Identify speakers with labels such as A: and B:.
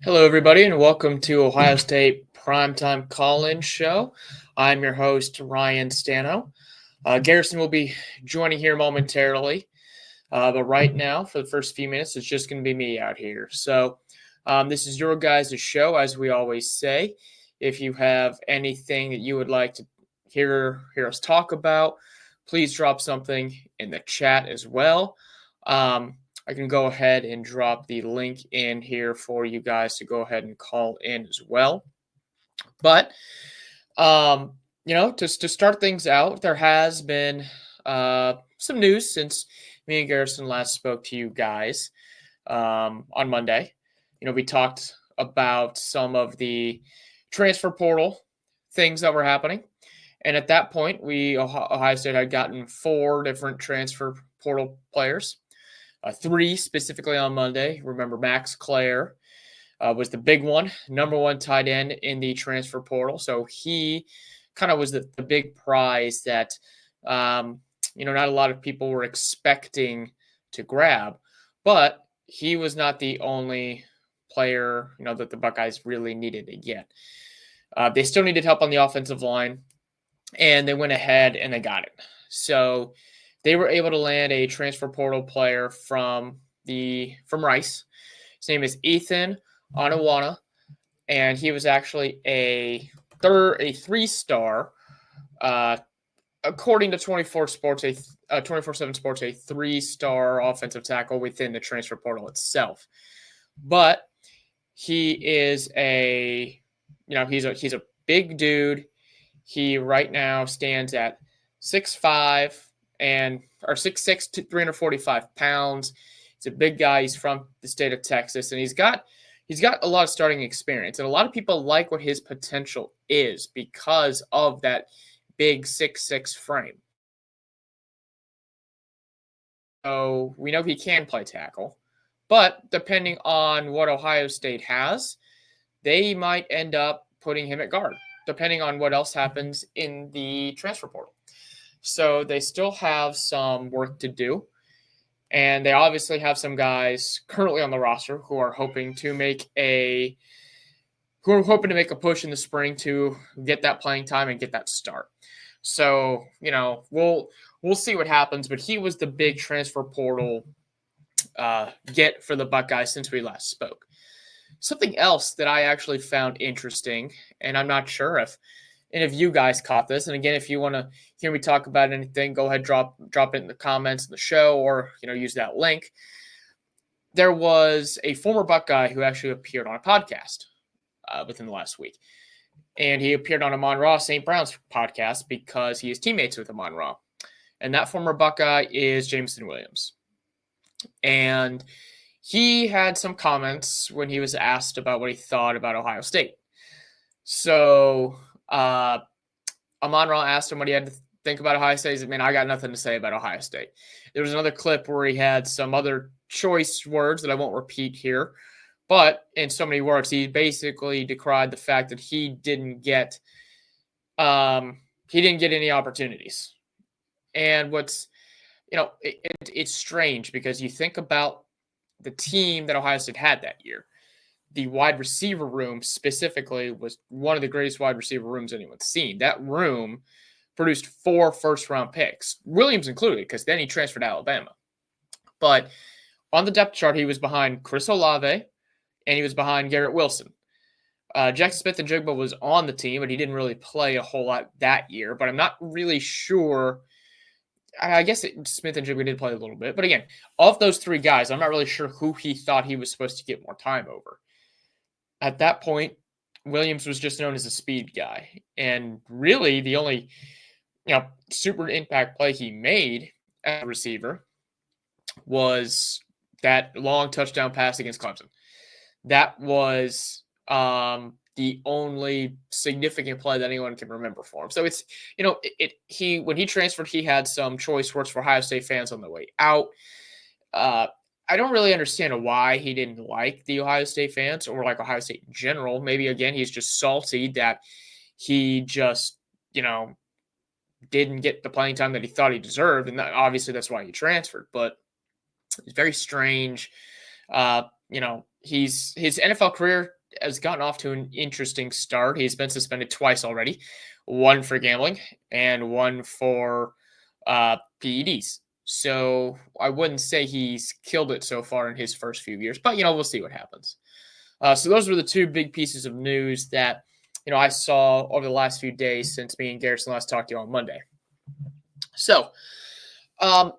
A: Hello, everybody, and welcome to Ohio State Primetime Call-In Show. I'm your host, Ryan Stano. Garrison will be joining here momentarily, but right now, for the first few minutes, it's just going to be me out here. So this is your guys' show, as we always say. If you have anything that you would like to hear us talk about, please drop something in the chat as well. I can go ahead and drop the link in here for you guys to go ahead and call in as well. But, to start things out, there has been some news since me and Garrison last spoke to you guys on Monday. We talked about some of the transfer portal things that were happening. And at that point, Ohio State had gotten 4 different transfer portal players. 3 specifically on Monday. Remember, Max Clare was the big one, number 1 tight end in the transfer portal. So he kind of was the big prize that, not a lot of people were expecting to grab. But he was not the only player, that the Buckeyes really needed to get. They still needed help on the offensive line, and they went ahead and they got it. So they were able to land a transfer portal player from Rice. His name is Ethan Onawana, and he was actually a 3-star, according to 24/7 Sports, a 3-star offensive tackle within the transfer portal itself. But he is he's a big dude. He right now stands at 6'5". 6'6", 345 pounds. He's a big guy. He's from the state of Texas, and he's got a lot of starting experience. And a lot of people like what his potential is because of that big 6'6" frame. So we know he can play tackle, but depending on what Ohio State has, they might end up putting him at guard, depending on what else happens in the transfer portal. So they still have some work to do. And they obviously have some guys currently on the roster who are hoping to make a push in the spring to get that playing time and get that start. So, we'll see what happens. But he was the big transfer portal get for the Buckeyes since we last spoke. Something else that I actually found interesting, and I'm not sure if you guys caught this, and again, if you want to hear me talk about anything, go ahead, drop it in the comments of the show, or use that link. There was a former Buckeye who actually appeared on a podcast within the last week, and he appeared on Amon-Ra St. Brown's podcast because he is teammates with Amon-Ra, and that former Buckeye is Jameson Williams, and he had some comments when he was asked about what he thought about Ohio State. So Amon-Ra asked him what he had to think about Ohio State. He said, "Man, I got nothing to say about Ohio State." There was another clip where he had some other choice words that I won't repeat here, but in so many words, he basically decried the fact that he didn't get any opportunities. And what's it's strange because you think about the team that Ohio State had that year. The wide receiver room specifically was one of the greatest wide receiver rooms anyone's seen. That room produced 4 first-round picks, Williams included, because then he transferred to Alabama. But on the depth chart, he was behind Chris Olave, and he was behind Garrett Wilson. Jackson Smith-Njigba was on the team, but he didn't really play a whole lot that year. But I'm not really sure. I guess Smith-Njigba did play a little bit. But again, of those 3 guys, I'm not really sure who he thought he was supposed to get more time over. At that point, Williams was just known as a speed guy. And really the only, super impact play he made as a receiver was that long touchdown pass against Clemson. That was the only significant play that anyone can remember for him. So it's, when he transferred, he had some choice words for Ohio State fans on the way out. I don't really understand why he didn't like the Ohio State fans or like Ohio State in general. Maybe, again, he's just salty that he just, didn't get the playing time that he thought he deserved. And obviously that's why he transferred. But it's very strange. His NFL career has gotten off to an interesting start. He's been suspended twice already, one for gambling and one for PEDs. So I wouldn't say he's killed it so far in his first few years, but we'll see what happens. So those were the two big pieces of news that I saw over the last few days since me and Garrison last talked to you on Monday. So